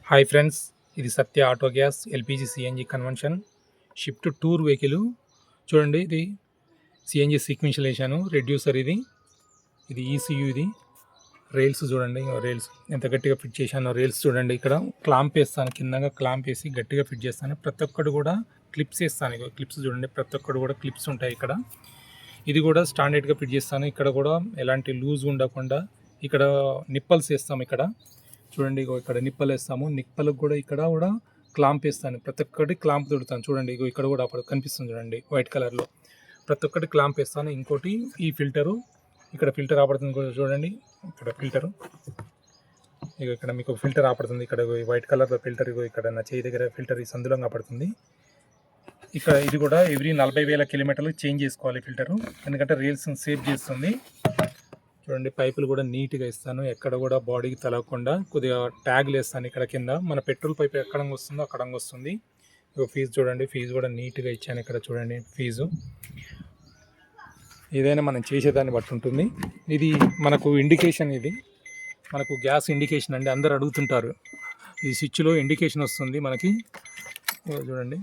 Hi friends, ఇది Satya auto gas LPG CNG conversion swift tour vehicle. చూడండి, ఇది CNG sequential వేసాను. రెడ్యూసర్ ఇది ఈసీయూ. ఇది రైల్స్ చూడండి, రైల్స్ ఎంత గట్టిగా ఫిట్ చేశాను. రైల్స్ చూడండి, ఇక్కడ క్లాంప్ వేస్తాను, కిందగా క్లాంప్ వేసి గట్టిగా ఫిట్ చేస్తాను. ప్రతి ఒక్కటి కూడా క్లిప్స్ వేస్తాను. క్లిప్స్ చూడండి, ప్రతి ఒక్కటి కూడా క్లిప్స్ ఉంటాయి ఇక్కడ. ఇది కూడా స్టాండర్డ్గా ఫిట్ చేస్తాను. ఇక్కడ కూడా ఎలాంటి లూజ్ ఉండకుండా ఇక్కడ నిప్పల్స్ వేస్తాము. ఇక్కడ చూడండి, ఇక్కడ నిప్పలు వేస్తాము. నిప్పలకు కూడా ఇక్కడ కూడా క్లాంప్ వేస్తాను. ప్రతి ఒక్కటి క్లాంప్ దొరుకుతాను. చూడండి, ఇక్కడ కూడా అప్పుడు కనిపిస్తుంది చూడండి, వైట్ కలర్లో ప్రతి ఒక్కటి క్లాంప్ వేస్తాను. ఇంకోటి ఈ ఫిల్టరు, ఇక్కడ ఫిల్టర్ ఆపడుతుంది చూడండి. ఇక్కడ ఫిల్టరు, ఇక్కడ మీకు ఫిల్టర్ ఆపడుతుంది. ఇక్కడ వైట్ కలర్లో ఫిల్టర్, ఇక్కడ నా చేయి దగ్గర ఫిల్టర్ ఈ సందులంగా పడుతుంది. ఇక్కడ ఇది కూడా ఎవ్రీ 40,000 కిలోమీటర్లు చేంజ్ చేసుకోవాలి ఫిల్టరు, ఎందుకంటే రీల్స్ని సేవ్ చేస్తుంది. చూడండి, పైపులు కూడా నీట్గా ఇస్తాను, ఎక్కడ కూడా బాడీకి తలగకుండా. కొద్దిగా ట్యాగ్లు వేస్తాను ఇక్కడ కింద. మన పెట్రోల్ పైపు ఎక్కడ వస్తుందో అక్కడ వస్తుంది. ఫీజు చూడండి, ఫీజు కూడా నీట్గా ఇచ్చాను. ఇక్కడ చూడండి ఫీజు. ఏదైనా మనం చేసేదాన్ని బట్టి ఉంటుంది. ఇది మనకు ఇండికేషన్, ఇది మనకు గ్యాస్ ఇండికేషన్ అండి. అందరు అడుగుతుంటారు, ఈ స్విచ్లో ఇండికేషన్ వస్తుంది మనకి. చూడండి,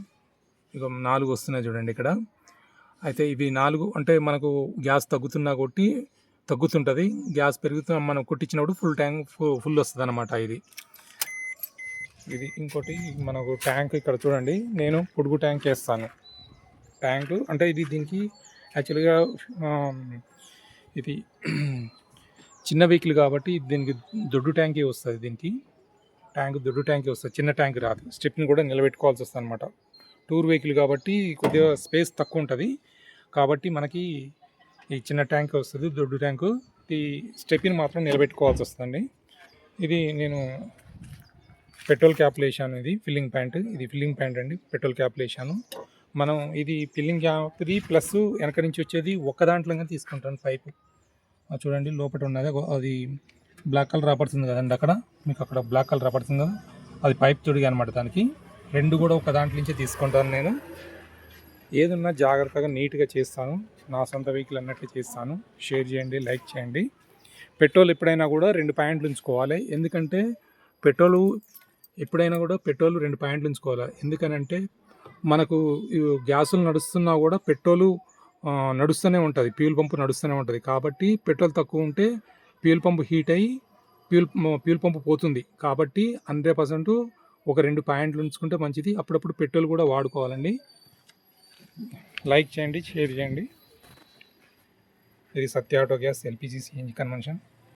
ఇక 4 వస్తున్నాయి చూడండి ఇక్కడ. అయితే ఇవి 4 అంటే మనకు గ్యాస్ తగ్గుతుంటుంది. గ్యాస్ పెరుగుతున్న మనం కొట్టించినప్పుడు ఫుల్ వస్తుంది అన్నమాట. ఇది ఇంకోటి మనకు ట్యాంక్. ఇక్కడ చూడండి, నేను పొడుగు ట్యాంక్ వేస్తాను. ట్యాంకు అంటే ఇది దీనికి యాక్చువల్గా ఇది చిన్న వెహికల్ కాబట్టి దీనికి దొడ్డు ట్యాంకే వస్తుంది. దీనికి దొడ్డు ట్యాంకే వస్తుంది, చిన్న ట్యాంక్ రాదు. స్టెప్ని కూడా నిలబెట్టుకోవాల్సి వస్తుంది అనమాట. టూర్ వెహికల్ కాబట్టి కొద్దిగా స్పేస్ తక్కువ ఉంటుంది కాబట్టి మనకి ఈ చిన్న ట్యాంక్ వస్తుంది. దొడ్డు ట్యాంకు ఈ స్టెప్ని మాత్రం నిలబెట్టుకోవాల్సి వస్తుందండి. ఇది నేను పెట్రోల్ క్యాప్లు వేసాను. ఇది ఫిల్లింగ్ ప్యాంట్ అండి. పెట్రోల్ క్యాప్లు వేసాను. మనం ఇది ఫిల్లింగ్ క్యాప్ది ప్లస్ వెనక నుంచి వచ్చేది ఒక్క దాంట్లోనే తీసుకుంటాను పైపు. చూడండి, లోపల ఉన్నది అది బ్లాక్ కలర్ రాపడుతుంది కదండి. మీకు అక్కడ బ్లాక్ కలర్ రాపడుతుంది కదా, అది పైప్ తొడిగి అనమాట. దానికి 2 కూడా ఒక దాంట్లో నుంచే తీసుకుంటాను నేను. ఏదన్నా జాగ్రత్తగా నీట్గా చేస్తాను, నా సొంత వెహికల్ అన్నట్టు చేస్తాను. షేర్ చేయండి, లైక్ చేయండి. పెట్రోల్ ఎప్పుడైనా కూడా 2 పాయింట్లు ఉంచుకోవాలి. ఎందుకంటే ఎప్పుడైనా కూడా పెట్రోల్ 2 పాయింట్లు ఉంచుకోవాలి. ఎందుకనంటే మనకు గ్యాసులు నడుస్తున్నా కూడా పెట్రోలు నడుస్తూనే ఉంటుంది, ఫ్యూల్ పంపు నడుస్తూనే ఉంటుంది. కాబట్టి పెట్రోల్ తక్కువ ఉంటే ఫ్యూల్ పంపు హీట్ అయ్యి ఫ్యూల్ పంపు పోతుంది. కాబట్టి 100% ఒక 2 పాయింట్లు ఉంచుకుంటే మంచిది. అప్పుడప్పుడు పెట్రోల్ కూడా వాడుకోవాలండి. లైక్ చేయండి, షేర్ చేయండి. ఇది Satya auto gas LPG CNG convention.